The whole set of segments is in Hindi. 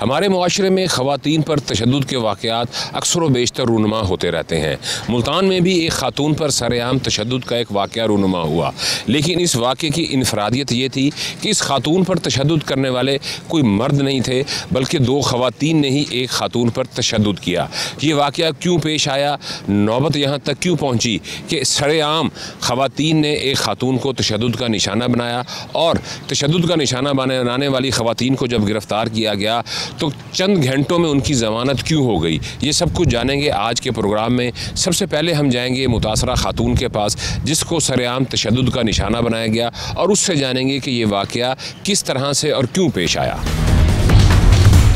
हमारे मुआशरे में ख़वातीन पर तशद्दुद के वाक़यात अक्सर व बेशतर रूनुमा होते रहते हैं। मुल्तान में भी एक खातून पर सरेआम तशद्दुद का एक वाक़या रूनुमा हुआ, लेकिन इस वाक़े की इनफरादियत ये थी कि इस खातून पर तशद्दुद करने वाले कोई मर्द नहीं थे, बल्कि दो ख़वातीन ने ही एक खातून पर तशद्दुद किया। ये वाक़या क्यों पेश आया, नौबत यहाँ तक क्यों पहुँची कि सरेआम ख़वातीन ने एक खातून को तशद्दुद का निशाना बनाया और तशद्दुद का निशाना बनाने वाली ख़वातीन को जब गिरफ़्तार किया गया तो चंद घंटों में उनकी ज़मानत क्यों हो गई। ये सब कुछ जानेंगे आज के प्रोग्राम में। सबसे पहले हम जाएंगे मुतासरा खातून के पास जिसको सरेआम तशद्दुद का निशाना बनाया गया और उससे जानेंगे कि ये वाक़या किस तरह से और क्यों पेश आया।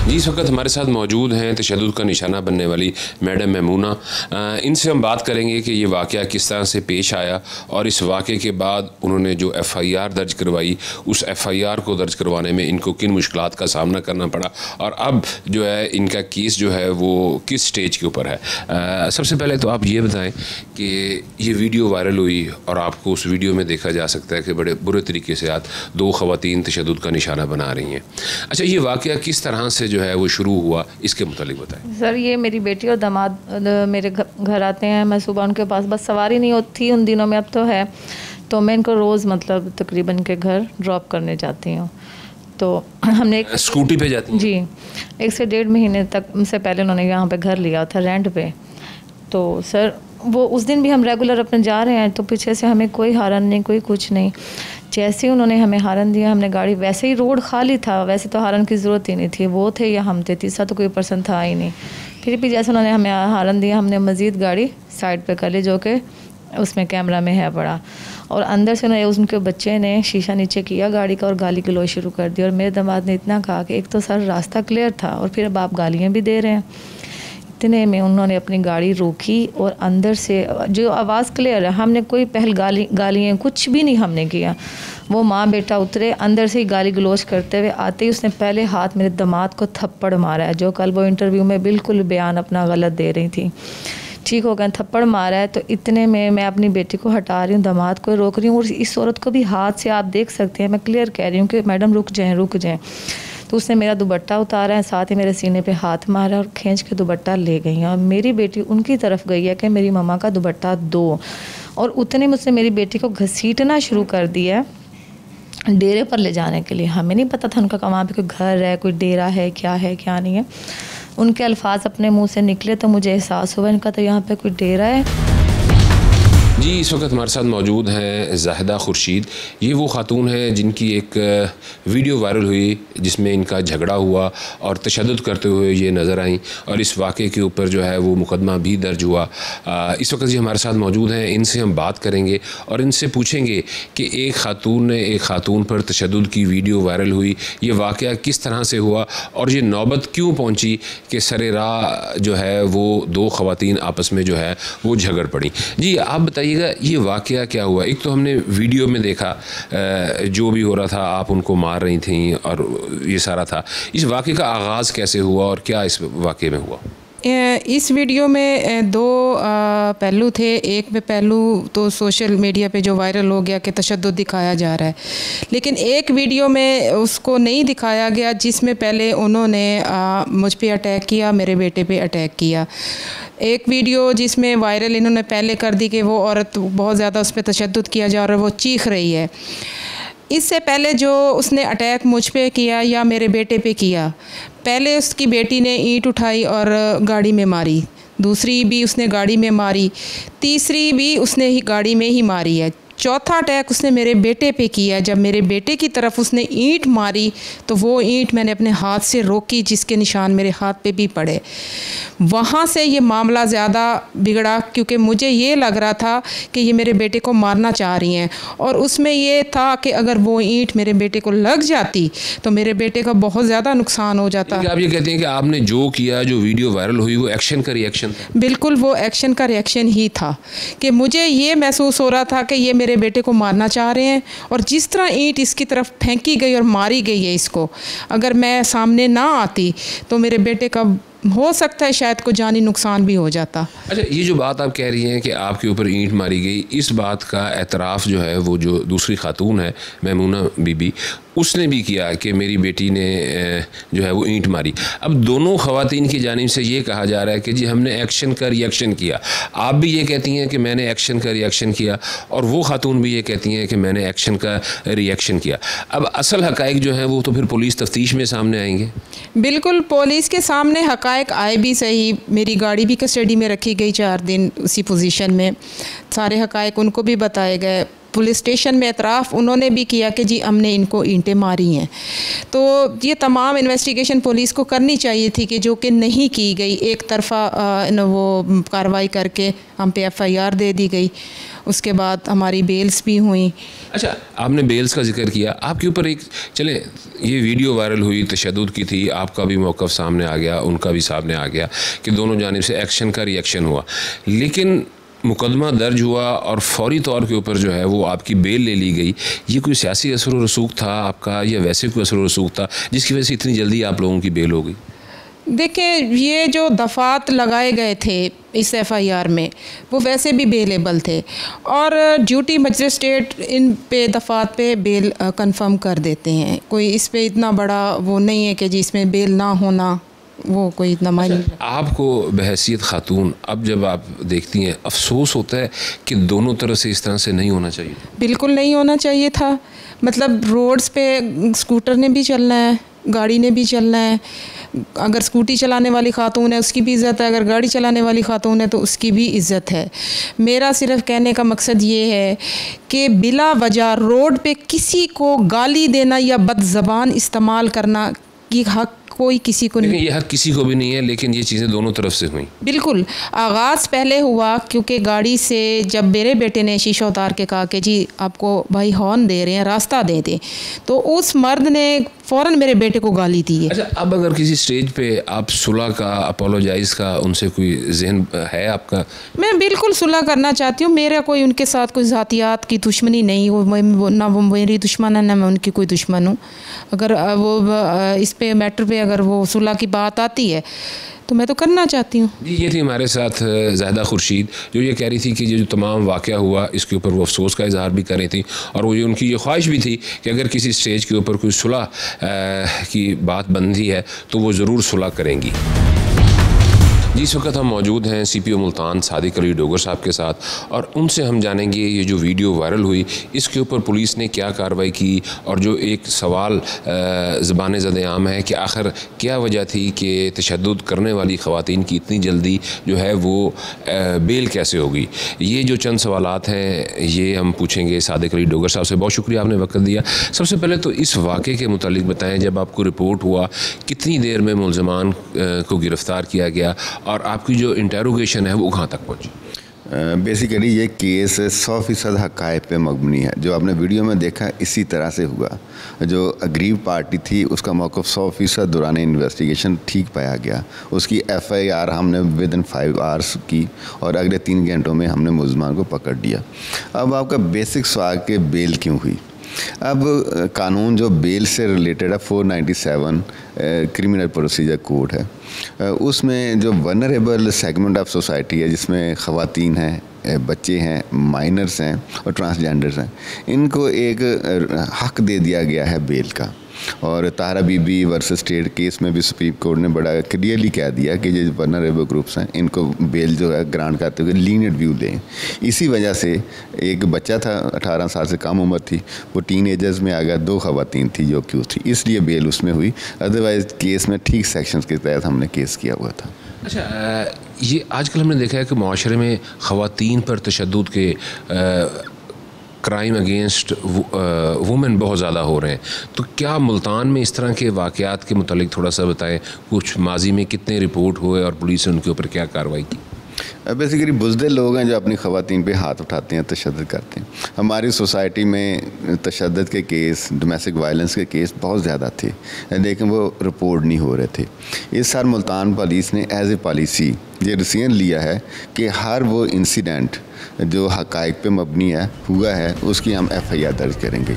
जी, इस वक्त हमारे साथ मौजूद हैं तशद्दुद का निशाना बनने वाली मैडम मैमूना। इनसे हम बात करेंगे कि ये वाक़या किस तरह से पेश आया और इस वाक़े के बाद उन्होंने जो FIR दर्ज करवाई, उस FIR को दर्ज करवाने में इनको किन मुश्किलात का सामना करना पड़ा और अब जो है इनका केस जो है वो किस स्टेज के ऊपर है। सबसे पहले तो आप ये बताएँ कि ये वीडियो वायरल हुई और आपको उस वीडियो में देखा जा सकता है कि बड़े बुरे तरीके से आज दो ख़वातीन तशद्दुद का निशाना बना रही हैं। अच्छा, ये वाक़या किस तरह से जो है वो शुरू हुआ, इसके मुतालिक बताएं। सर, ये मेरी बेटी और दामाद मेरे घर आते हैं। मैं सुबह उनके पास, बस सवारी नहीं होती उन दिनों में, अब तो है, तो मैं इनको रोज़ मतलब तकरीबन के घर ड्रॉप करने जाती हूँ। तो हमने स्कूटी पे जाती हैं? जी, 1 से 1.5 महीने तक से पहले उन्होंने यहाँ पे घर लिया था रेंट पे। तो सर वो उस दिन भी हम रेगुलर अपने जा रहे हैं तो पीछे से हमें कोई हारन नहीं, कोई कुछ नहीं। जैसे ही उन्होंने हमें हारन दिया, हमने गाड़ी, वैसे ही रोड खाली था, वैसे तो हारन की ज़रूरत ही नहीं थी, वो थे या हम थे, तीसरा तो कोई पर्सन था ही नहीं। फिर भी जैसे उन्होंने हमें हारन दिया, हमने मज़ीद गाड़ी साइड पे कर ली जो कि उसमें कैमरा में है पड़ा, और अंदर से उनके बच्चे ने शीशा नीचे किया गाड़ी का और गाली गलौज शुरू कर दी। और मेरे दामाद ने इतना कहा कि एक तो सर रास्ता क्लियर था और फिर अब आप गालियाँ भी दे रहे हैं। इतने में उन्होंने अपनी गाड़ी रोकी और अंदर से जो आवाज़ क्लियर है, हमने कोई पहल गालियाँ कुछ भी नहीं हमने किया। वो माँ बेटा उतरे, अंदर से ही गाली गलौज करते हुए आते ही उसने पहले हाथ मेरे दामाद को थप्पड़ मारा है, जो कल वो इंटरव्यू में बिल्कुल बयान अपना गलत दे रही थी। ठीक हो गया, थप्पड़ मारा है। तो इतने में मैं अपनी बेटी को हटा रही हूँ, दामाद को रोक रही हूँ और इस औरत को भी हाथ से आप देख सकते हैं, मैं क्लियर कह रही हूँ कि मैडम रुक जाएँ। तो उसने मेरा दुपट्टा उतारा है, साथ ही मेरे सीने पे हाथ मारा और खींच के दुपट्टा ले गई हैं। और मेरी बेटी उनकी तरफ गई है कि मेरी मम्मा का दुपट्टा दो, और उतने में उसने मेरी बेटी को घसीटना शुरू कर दिया डेरे पर ले जाने के लिए। हमें नहीं पता था उनका वहाँ पे कोई घर है, कोई डेरा है क्या नहीं है। उनके अल्फाज अपने मुँह से निकले तो मुझे एहसास हुआ इनका तो यहाँ पे कोई डेरा है। जी, इस वक्त हमारे साथ मौजूद हैं ज़ाहिदा खुर्शीद। ये वो खातून है जिनकी एक वीडियो वायरल हुई जिसमें इनका झगड़ा हुआ और तशद्दुद करते हुए ये नज़र आई, और इस वाक़े के ऊपर जो है वो मुकदमा भी दर्ज हुआ। इस वक्त ये हमारे साथ मौजूद हैं, इनसे हम बात करेंगे और इनसे पूछेंगे कि एक खातून ने एक खातून पर तशद्दुद की वीडियो वायरल हुई, ये वाक़या किस तरह से हुआ और ये नौबत क्यों पहुँची कि सरे राह जो है वो दो ख़वातीन आपस में जो है वो झगड़ पड़ी। जी, आप बताइए ये वाक़या क्या हुआ। एक तो हमने वीडियो में देखा जो भी हो रहा था, आप उनको मार रही थी और ये सारा था। इस वाक़े का आगाज़ कैसे हुआ और क्या इस वाक़े में हुआ? इस वीडियो में दो पहलू थे। एक में पहलू तो सोशल मीडिया पे जो वायरल हो गया कि तशद्दुद दिखाया जा रहा है, लेकिन एक वीडियो में उसको नहीं दिखाया गया जिसमें पहले उन्होंने मुझ पे अटैक किया, मेरे बेटे पे अटैक किया। एक वीडियो जिसमें वायरल इन्होंने पहले कर दी कि वो औरत बहुत ज़्यादा उस पर तशद्दुद किया जा रहा है, वो चीख रही है। इससे पहले जो उसने अटैक मुझ पे किया या मेरे बेटे पे किया, पहले उसकी बेटी ने ईंट उठाई और गाड़ी में मारी, दूसरी भी उसने गाड़ी में मारी, तीसरी भी उसने ही गाड़ी में ही मारी है। चौथा अटैक उसने मेरे बेटे पे किया। जब मेरे बेटे की तरफ उसने ईंट मारी तो वो ईंट मैंने अपने हाथ से रोकी, जिसके निशान मेरे हाथ पे भी पड़े। वहाँ से ये मामला ज़्यादा बिगड़ा क्योंकि मुझे ये लग रहा था कि ये मेरे बेटे को मारना चाह रही हैं, और उसमें ये था कि अगर वो ईंट मेरे बेटे को लग जाती तो मेरे बेटे का बहुत ज़्यादा नुकसान हो जाता। आप ये कहते हैं कि आपने जो किया, जो वीडियो वायरल हुई, वो एक्शन का रिएक्शन था? बिल्कुल, वो एक्शन का रिएक्शन ही था कि मुझे ये महसूस हो रहा था कि ये मेरे बेटे को मारना चाह रहे हैं, और जिस तरह ईंट इसकी तरफ फेंकी गई और मारी गई है इसको, अगर मैं सामने ना आती तो मेरे बेटे का हो सकता है शायद को जानी नुकसान भी हो जाता। अच्छा, ये जो बात आप कह रही हैं कि आपके ऊपर ईंट मारी गई, इस बात का एतराफ़ जो है वो जो दूसरी खातून है मैमूना बीबी, उसने भी किया कि मेरी बेटी ने जो है वो ईंट मारी। अब दोनों ख़वातीन की जानिब से ये कहा जा रहा है कि जी हमने एक्शन का रिएक्शन किया। आप भी ये कहती हैं कि मैंने एक्शन का रिएक्शन किया, और वो खातून भी ये कहती हैं कि मैंने एक्शन का रिएक्शन किया। अब असल हक़ाइक़ जो हैं वो तो फिर पुलिस तफ्तीश में सामने आएंगे। बिल्कुल, पुलिस के सामने हक़ाइक़ आए भी सही। मेरी गाड़ी भी कस्टडी में रखी गई 4 दिन उसी पोजीशन में, सारे हक़ाइक़ उनको भी बताए गए। पुलिस स्टेशन में एतराफ़ उन्होंने भी किया कि जी हमने इनको ईंटें मारी हैं। तो ये तमाम इन्वेस्टिगेशन पुलिस को करनी चाहिए थी कि जो कि नहीं की गई। एक तरफ़ा वो कार्रवाई करके हम पे FIR दे दी गई, उसके बाद हमारी बेल्स भी हुई। अच्छा, आपने बेल्स का जिक्र किया, आपके ऊपर एक चले ये वीडियो वायरल हुई, तशद्दुद की थी, आपका भी मौक़िफ़ सामने आ गया, उनका भी सामने आ गया कि दोनों जानिब से एक्शन का रिएक्शन हुआ, लेकिन मुकदमा दर्ज हुआ और फौरी तौर के ऊपर जो है वो आपकी बेल ले ली गई। ये कोई सियासी असर व रसूख था आपका, या वैसे कोई असर व रसूख था जिसकी वजह से इतनी जल्दी आप लोगों की बेल हो गई? देखिए, ये जो दफ़ात लगाए गए थे इस FIR में वो वैसे भी बेलेबल थे, और ड्यूटी मजिस्ट्रेट इन पे दफ़ात पे बेल कंफर्म कर देते हैं। कोई इस पे इतना बड़ा वो नहीं है कि जी इसमें बेल ना होना वो कोई इतना मायने। आपको बहैसियत खातून अब जब आप देखती हैं, अफसोस होता है कि दोनों तरफ से इस तरह से नहीं होना चाहिए? बिल्कुल नहीं होना चाहिए था। मतलब रोड्स पे स्कूटर ने भी चलना है, गाड़ी ने भी चलना है। अगर स्कूटी चलाने वाली खातून है उसकी भी इज़्ज़त है, अगर गाड़ी चलाने वाली खातून है तो उसकी भी इज़्ज़त है। मेरा सिर्फ कहने का मकसद ये है कि बिला वजह रोड पे किसी को गाली देना या बदज़बान इस्तेमाल करना की हक़ कोई किसी को नहीं। ये हक किसी को भी नहीं है, लेकिन ये चीज़ें दोनों तरफ से हुई। बिल्कुल, आगाज़ पहले हुआ क्योंकि गाड़ी से जब मेरे बेटे ने शीशा उतार के कहा कि जी आपको भाई हॉर्न दे रहे हैं, रास्ता दे दें, तो उस मर्द ने फ़ौरन मेरे बेटे को गाली दी है। अच्छा, अब अगर किसी स्टेज पे आप सुलह का, अपोलोजाइज़ का उनसे कोई ज़हन है आपका? मैं बिल्कुल सुलह करना चाहती हूँ। मेरा कोई उनके साथ कोई ज़ातियात की दुश्मनी नहीं, वो ना वो मेरी दुश्मन है ना मैं उनकी कोई दुश्मन हूँ। अगर वो इस पे मैटर पे अगर वो सुलह की बात आती है तो मैं तो करना चाहती हूँ। जी, ये थी हमारे साथ ज़ाहिदा खुर्शीद, जो ये कह रही थी कि ये जो तमाम वाक़या हुआ इसके ऊपर वो अफसोस का इज़हार भी कर रही थी, और वो ये उनकी ये ख्वाहिश भी थी कि अगर किसी स्टेज के ऊपर कोई सुलह की बात बनती है तो वो ज़रूर सुलह करेंगी। जिस वक्त हम मौजूद हैं CPO मुल्तान सादिक अली डोगर साहब के साथ, और उनसे हम जानेंगे ये जो वीडियो वायरल हुई इसके ऊपर पुलिस ने क्या कार्रवाई की, और जो एक सवाल ज़बान ज़द-ए-आम है कि आखिर क्या वजह थी कि तशद्दुद करने वाली ख़वातीन की इतनी जल्दी जो है वो बेल कैसे होगी। ये जो चंद सवालात हैं ये हम पूछेंगे सादिक अली डोगर साहब से। बहुत शुक्रिया आपने वक्त दिया। सबसे पहले तो इस वाक़े के मुतालिक बताएँ, जब आपको रिपोर्ट हुआ कितनी देर में मुल्ज़िमान को गिरफ़्तार किया गया, और आपकी जो इंटेरोगेशन है वो कहाँ तक पहुँची? बेसिकली ये केस 100% हक़ाइक़ पे मबनी है। जो आपने वीडियो में देखा इसी तरह से हुआ। जो अग्रीव पार्टी थी उसका मौक़िफ़ 100% दौरान इन्वेस्टिगेशन ठीक पाया गया। उसकी FIR हमने विदिन 5 आवर्स की, और अगले 3 घंटों में हमने मुल्ज़िमान को पकड़ लिया। अब आपका बेसिक सवाल के बेल क्यों हुई? अब कानून जो बेल से रिलेटेड है 497 क्रिमिनल प्रोसीजर कोड है, उसमें जो वनरेबल सेगमेंट ऑफ सोसाइटी है जिसमें ख़वातीन हैं, बच्चे हैं, माइनर्स हैं और ट्रांसजेंडर्स हैं, इनको एक हक़ दे दिया गया है बेल का। और तारा बीबी वर्सेस स्टेट केस में भी सुप्रीम कोर्ट ने बड़ा क्लियरली कह दिया कि जो वनरेबल ग्रुप्स हैं इनको बेल जो है ग्रांट करते हुए लीनियंट व्यू दें। इसी वजह से एक बच्चा था 18 साल से कम उम्र थी, वो टीन एजर्स में आ गया, 2 ख़वातीन थी जो क्यों थी, इसलिए बेल उसमें हुई। अदरवाइज़ केस में ठीक सेक्शंस के तहत हमने केस किया हुआ था। अच्छा, ये आजकल हमने देखा है कि माशरे में ख़वातीन पर तशद्दुद के क्राइम अगेंस्ट वुमेन बहुत ज़्यादा हो रहे हैं, तो क्या मुल्तान में इस तरह के वाक़यात के मुतालिक थोड़ा सा बताएं? कुछ माजी में कितने रिपोर्ट हुए और पुलिस ने उनके ऊपर क्या कार्रवाई की? बेसिकली बुज़दिल लोग हैं जो अपनी ख़वातीन पे हाथ उठाते हैं, तशद्दुद करते हैं। हमारी सोसाइटी में तशद्दुद के केस, डोमेस्टिक वायलेंस के केस बहुत ज़्यादा थे, लेकिन वो रिपोर्ट नहीं हो रहे थे। इस साल मुल्तान पुलिस ने एज ए पॉलिसी ये डिसीजन लिया है कि हर वो इंसिडेंट जो हक़ाइक़ पे मबनी है हुआ है उसकी हम FIR दर्ज करेंगे।